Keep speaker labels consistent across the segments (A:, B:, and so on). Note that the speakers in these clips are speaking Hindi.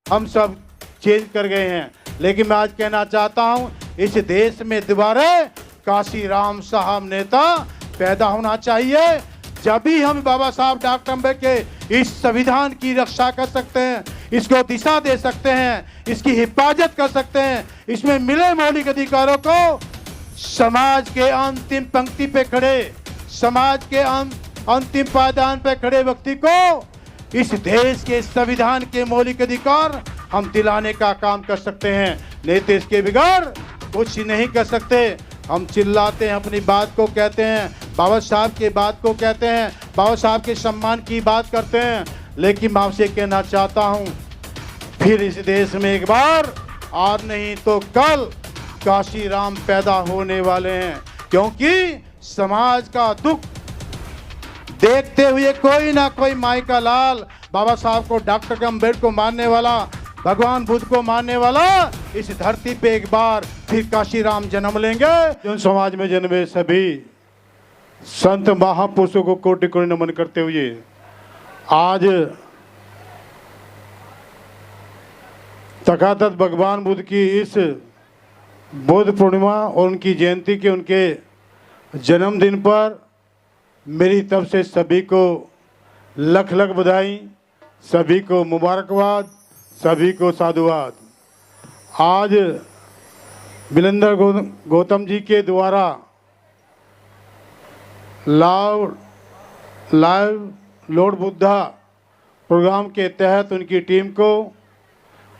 A: हम सब चेंज कर गए हैं। लेकिन मैं आज कहना चाहता हूं, इस देश में दोबारा काशीराम साहब नेता पैदा होना चाहिए। जब भी हम बाबा साहब डॉक्टर अम्बेडकर के इस संविधान की रक्षा कर सकते हैं, इसको दिशा दे सकते हैं, इसकी हिफाजत कर सकते हैं, इसमें मिले मौलिक अधिकारों को समाज के अंतिम पंक्ति पे खड़े, समाज के अंतिम पायदान पे खड़े व्यक्ति को इस देश के संविधान के मौलिक अधिकार हम दिलाने का काम कर सकते हैं। नहीं तो इसके बिगाड़ कुछ नहीं कर सकते। हम चिल्लाते हैं, अपनी बात को कहते हैं, बाबा साहब की बात को कहते हैं, बाबा साहब के सम्मान की बात करते हैं। लेकिन मैं आपसे कहना चाहता हूं, फिर इस देश में एक बार आज नहीं तो कल काशीराम पैदा होने वाले हैं। क्योंकि समाज का दुख देखते हुए कोई ना कोई माई का लाल बाबा साहब को, डॉक्टर अम्बेडकर को मानने वाला, भगवान बुद्ध को मानने वाला इस धरती पे एक बार फिर काशीराम जन्म लेंगे। जो समाज में जन्मे सभी संत महापुरुषों को कोटि कोटि नमन करते हुए आज तथागत भगवान बुद्ध की इस बुद्ध पूर्णिमा और उनकी जयंती के, उनके जन्मदिन पर मेरी तरफ से सभी को लख लख बधाई, सभी को मुबारकबाद, सभी को साधुवाद। आज बिलेंद्र गौतम जी के द्वारा लाइव लॉर्ड बुद्धा प्रोग्राम के तहत उनकी टीम को,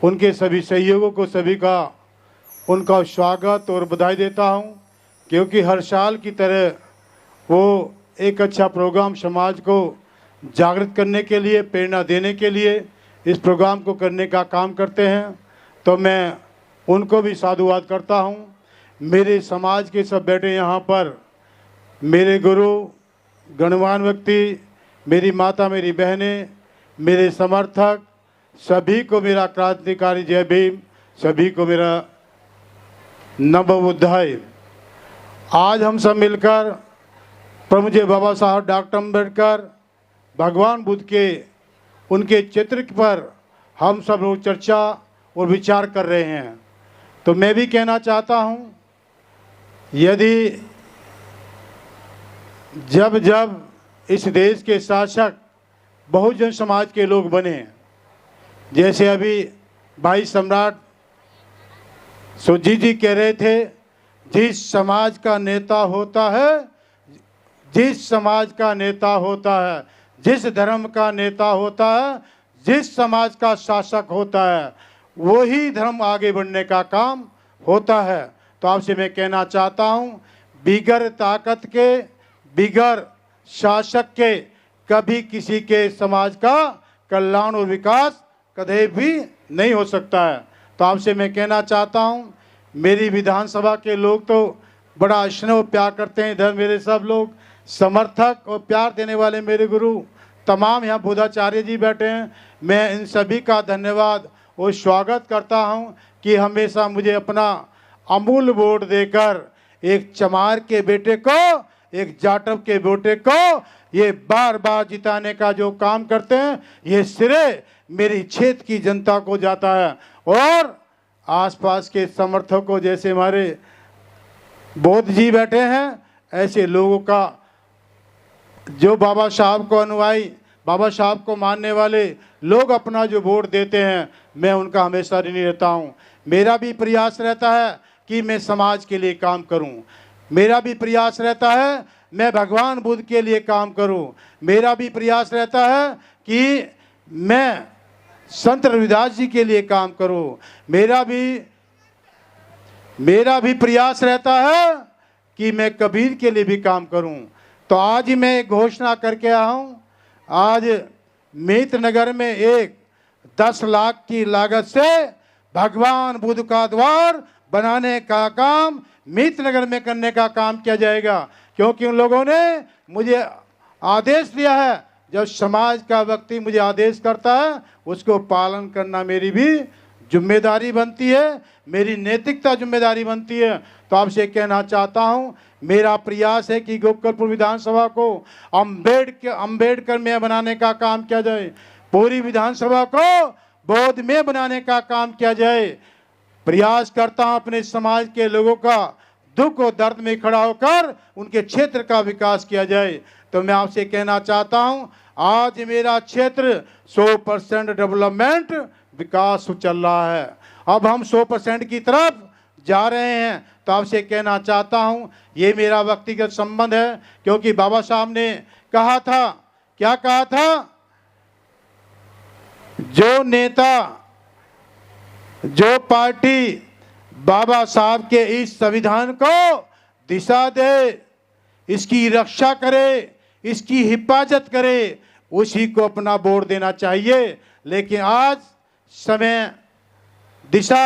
A: उनके सभी सहयोगों को, सभी का उनका स्वागत और बधाई देता हूं। क्योंकि हर साल की तरह वो एक अच्छा प्रोग्राम समाज को जागृत करने के लिए, प्रेरणा देने के लिए इस प्रोग्राम को करने का काम करते हैं। तो मैं उनको भी साधुवाद करता हूं। मेरे समाज के सब बैठे यहाँ पर, मेरे गुरु, गणवान व्यक्ति, मेरी माता, मेरी बहनें, मेरे समर्थक, सभी को मेरा क्रांतिकारी जय भीम, सभी को मेरा नमो बुद्धाय। आज हम सब मिलकर प्रमुख बाबा साहब डॉक्टर अम्बेडकर, भगवान बुद्ध के उनके चित्र पर हम सब लोग चर्चा और विचार कर रहे हैं। तो मैं भी कहना चाहता हूं, यदि जब जब इस देश के शासक बहुजन समाज के लोग बने, जैसे अभी भाई सम्राट सुरजीत जी कह रहे थे, जिस समाज का नेता होता है, जिस समाज का नेता होता है, जिस धर्म का नेता होता है, जिस समाज का शासक होता है, वही धर्म आगे बढ़ने का काम होता है। तो आपसे मैं कहना चाहता हूं, बिगर ताकत के, बिगर शासक के कभी किसी के समाज का कल्याण और विकास कभी भी नहीं हो सकता है। तो आपसे मैं कहना चाहता हूं, मेरी विधानसभा के लोग तो बड़ा स्नेह प्यार करते हैं, इधर मेरे सब लोग समर्थक और प्यार देने वाले मेरे गुरु तमाम यहाँ बुद्धाचार्य जी बैठे हैं। मैं इन सभी का धन्यवाद और स्वागत करता हूँ कि हमेशा मुझे अपना अमूल्य वोट देकर एक चमार के बेटे को, एक जाटव के बेटे को ये बार बार जिताने का जो काम करते हैं, ये सिरे मेरी क्षेत्र की जनता को जाता है। और आसपास के समर्थकों को, जैसे हमारे बौद्ध जी बैठे हैं, ऐसे लोगों का, जो बाबा साहब को अनुयायी, बाबा साहब को मानने वाले लोग अपना जो वोट देते हैं, मैं उनका हमेशा ऋणी रहता हूं। मेरा भी प्रयास रहता है कि मैं समाज के लिए काम करूं। मेरा भी प्रयास रहता है मैं भगवान बुद्ध के लिए काम करूं। मेरा भी प्रयास रहता है कि मैं संत रविदास जी के लिए काम करूं। मेरा भी प्रयास रहता है कि मैं कबीर के लिए भी काम करूं। तो आज ही मैं एक घोषणा करके आया हूँ। आज मित्रनगर में एक 10 लाख की लागत से भगवान बुद्ध का द्वार बनाने का काम मित्रनगर में करने का काम किया जाएगा। क्योंकि उन लोगों ने मुझे आदेश दिया है, जब समाज का व्यक्ति मुझे आदेश करता है उसको पालन करना मेरी भी जिम्मेदारी बनती है, मेरी नैतिकता जिम्मेदारी बनती है। तो आपसे कहना चाहता हूं, मेरा प्रयास है कि गोकलपुर विधानसभा को अम्बेडकर में बनाने का काम किया जाए। पूरी विधानसभा को बोधमय बनाने का काम किया जाए। प्रयास करता हूं अपने समाज के लोगों का दुख और दर्द में खड़ा होकर उनके क्षेत्र का विकास किया जाए। तो मैं आपसे कहना चाहता हूं, आज मेरा क्षेत्र 100% डेवलपमेंट विकास चल रहा है। अब हम 100% की तरफ जा रहे हैं। तो आपसे कहना चाहता हूं, ये मेरा व्यक्तिगत संबंध है, क्योंकि बाबा साहब ने कहा था, क्या कहा था, जो नेता, जो पार्टी बाबा साहब के इस संविधान को दिशा दे, इसकी रक्षा करे, इसकी हिफाजत करे, उसी को अपना वोट देना चाहिए। लेकिन आज समय, दिशा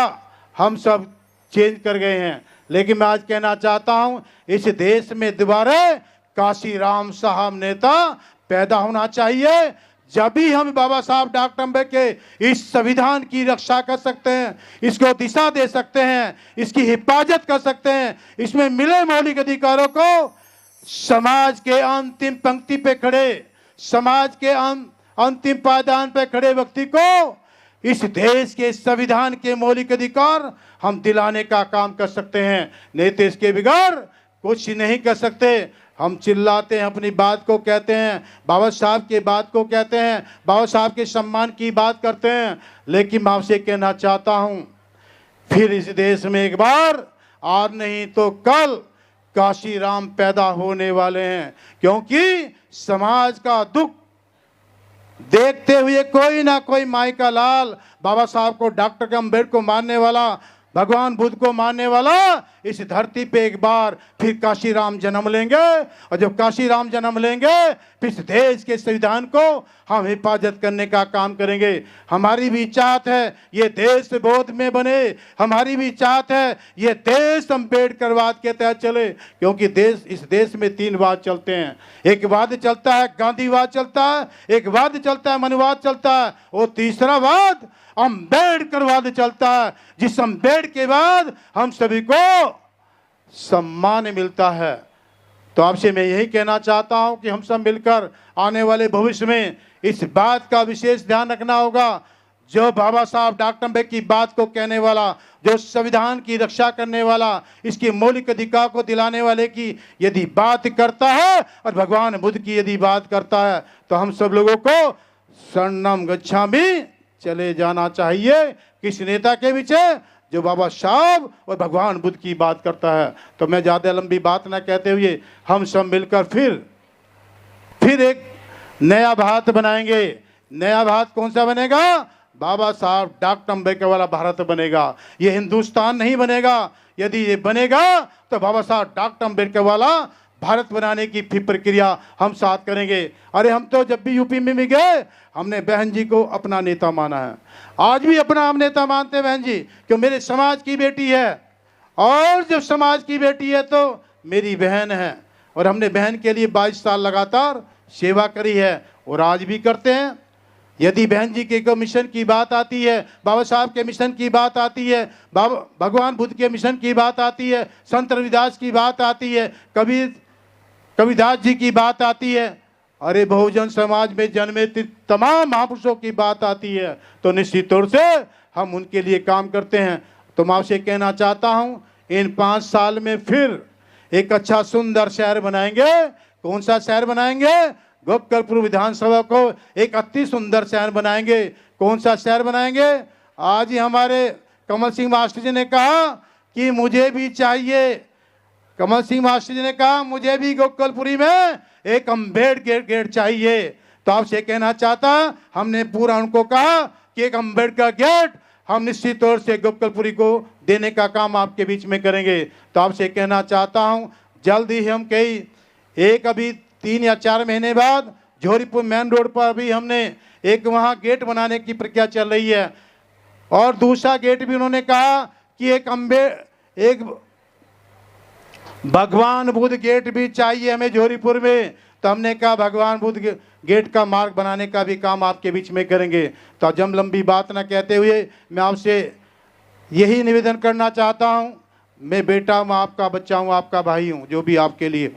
A: हम सब चेंज कर गए हैं। लेकिन मैं आज कहना चाहता हूं, इस देश में दोबारा काशीराम साहब नेता पैदा होना चाहिए। जब भी हम बाबा साहब डॉक्टर अम्बेडकर के इस संविधान की रक्षा कर सकते हैं, इसको दिशा दे सकते हैं, इसकी हिफाजत कर सकते हैं, इसमें मिले मौलिक अधिकारों को समाज के अंतिम पंक्ति पे खड़े, समाज के अंतिम पायदान पे खड़े व्यक्ति को इस देश के संविधान के मौलिक अधिकार हम दिलाने का काम कर सकते हैं। नहीं तो इसके बिगड़ कुछ नहीं कर सकते। हम चिल्लाते हैं, अपनी बात को कहते हैं, बाबा साहब की बात को कहते हैं, बाबा साहब के सम्मान की बात करते हैं। लेकिन मैं आपसे कहना चाहता हूं, फिर इस देश में एक बार आज नहीं तो कल काशीराम पैदा होने वाले हैं। क्योंकि समाज का दुख देखते हुए कोई ना कोई माई का लाल, बाबा साहब को, डॉक्टर अम्बेडकर को मानने वाला, भगवान बुद्ध को मानने वाला इस धरती पे एक बार फिर काशीराम जन्म लेंगे। और जब काशीराम जन्म लेंगे, फिर इस देश के संविधान को हम हिफाजत करने का काम करेंगे। हमारी भी चाहत है ये देश बोधमय बने, हमारी भी चाहत है ये देश अम्बेडकरवाद के तहत चले। क्योंकि इस देश में 3 वाद चलते हैं। एक वाद चलता है गांधीवाद चलता है, एक वाद चलता है मनुवाद चलता है, और तीसरा वाद अम्बेडकरवाद चलता है, जिस अम्बेडकर के बाद हम सभी को सम्मान मिलता है। तो आपसे मैं यही कहना चाहता हूं कि हम सब मिलकर आने वाले भविष्य में इस बात का विशेष ध्यान रखना होगा, जो बाबा साहब डॉक्टर अम्बेडकर की बात को कहने वाला, जो संविधान की रक्षा करने वाला, इसके मौलिक अधिकार को दिलाने वाले की यदि बात करता है और भगवान बुद्ध की यदि बात करता है, तो हम सब लोगों को शरणम गच्छामि चले जाना चाहिए। किस नेता के पीछे? जो बाबा साहब और भगवान बुद्ध की बात करता है। तो मैं ज़्यादा लंबी बात ना कहते हुए हम सब मिलकर फिर एक नया भारत बनाएंगे। नया भारत कौन सा बनेगा? बाबा साहब डॉक्टर अम्बेडकर वाला भारत बनेगा। ये हिंदुस्तान नहीं बनेगा। यदि ये बनेगा तो बाबा साहब डॉक्टर अम्बेडकर वाला भारत बनाने की फिर प्रक्रिया हम साथ करेंगे। अरे हम तो जब भी यूपी में भी गए, हमने बहन जी को अपना नेता माना है। आज भी अपना हम नेता मानते हैं बहन जी, क्यों मेरे समाज की बेटी है, और जब समाज की बेटी है तो मेरी बहन है। और हमने बहन के लिए 22 साल लगातार सेवा करी है और आज भी करते हैं। यदि बहन जी के मिशन की बात आती है, बाबा साहब के मिशन की बात आती है, भगवान बुद्ध के मिशन की बात आती है, संत रविदास की बात आती है, कबीरदास जी की बात आती है, अरे बहुजन समाज में जन्मे तमाम महापुरुषों की बात आती है, तो निश्चित तौर से हम उनके लिए काम करते हैं। तो मैं आपसे कहना चाहता हूँ, इन 5 साल में फिर एक अच्छा सुंदर शहर बनाएंगे। कौन सा शहर बनाएंगे? गोपकलपुर विधानसभा को एक अति सुंदर शहर बनाएंगे। कौन सा शहर बनाएंगे? आज ही हमारे कमल सिंह मास्टर जी ने कहा कि मुझे भी चाहिए, कमल सिंह मास्टर जी ने कहा मुझे भी गोपकलपुरी में एक अम्बेडकर गेट चाहिए। तो आपसे कहना चाहता, हमने पूरा उनको कहा कि एक अम्बेडकर गेट हम निश्चित तौर से गोपकलपुरी को देने का काम आपके बीच में करेंगे। तो आपसे कहना चाहता हूँ, जल्द ही हम अभी 3 या 4 महीने बाद झोरीपुर मेन रोड पर भी हमने एक वहाँ गेट बनाने की प्रक्रिया चल रही है। और दूसरा गेट भी उन्होंने कहा कि एक भगवान बुद्ध गेट भी चाहिए हमें झोरीपुर में। तो हमने कहा भगवान बुद्ध गेट का मार्ग बनाने का भी काम आपके बीच में करेंगे। तो आज हम लंबी बात ना कहते हुए मैं आपसे यही निवेदन करना चाहता हूँ, मैं बेटा हूँ, आपका बच्चा हूँ, आपका भाई हूँ, जो भी आपके लिए हूँ,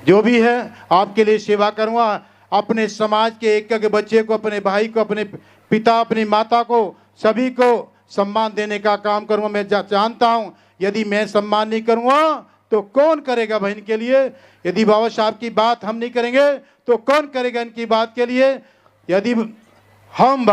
A: जो भी है आपके लिए सेवा करूँगा। अपने समाज के एक एक बच्चे को, अपने भाई को, अपने पिता अपनी माता को, सभी को सम्मान देने का काम करूँगा। मैं जानता हूँ यदि मैं सम्मान नहीं करूँगा तो कौन करेगा बहन के लिए। यदि बाबा साहब की बात हम नहीं करेंगे तो कौन करेगा इनकी बात के लिए। यदि हम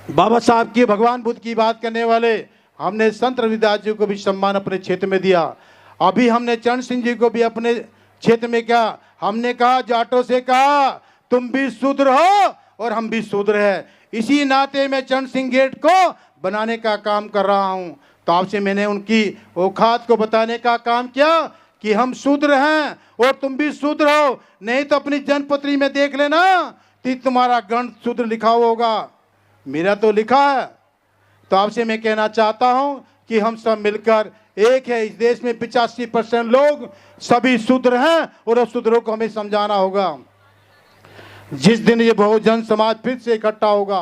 A: बाबा साहब की, भगवान बुद्ध की बात करने वाले, हमने संत रविदास जी को भी सम्मान अपने क्षेत्र में दिया। अभी हमने चरण सिंह जी को भी अपने क्षेत्र में क्या हमने कहा, जाटों से कहा तुम भी शूद्र हो और हम भी शूद्र है। इसी नाते मैं चरण सिंह गेट को बनाने का काम कर रहा हूं। तो आपसे मैंने उनकी औकात को बताने का काम किया कि हम शूद्र हैं और तुम भी शूद्र हो। नहीं तो अपनी जन्मपत्री में देख लेना कि तुम्हारा गण शूद्र लिखा हुआ होगा, मेरा तो लिखा है। तो आपसे मैं कहना चाहता हूं कि हम सब मिलकर एक है। इस देश में 85% लोग सभी शूद्र हैं और उस शूद्रों को हमें समझाना होगा। जिस दिन ये बहुजन समाज फिर से इकट्ठा होगा,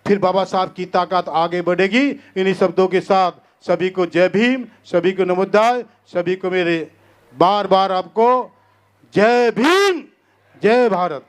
A: फिर बाबा साहब की ताकत आगे बढ़ेगी। इन्हीं शब्दों के साथ सभी को जय भीम, सभी को नमोदाय, सभी को मेरे बार बार आपको जय भीम, जय भारत।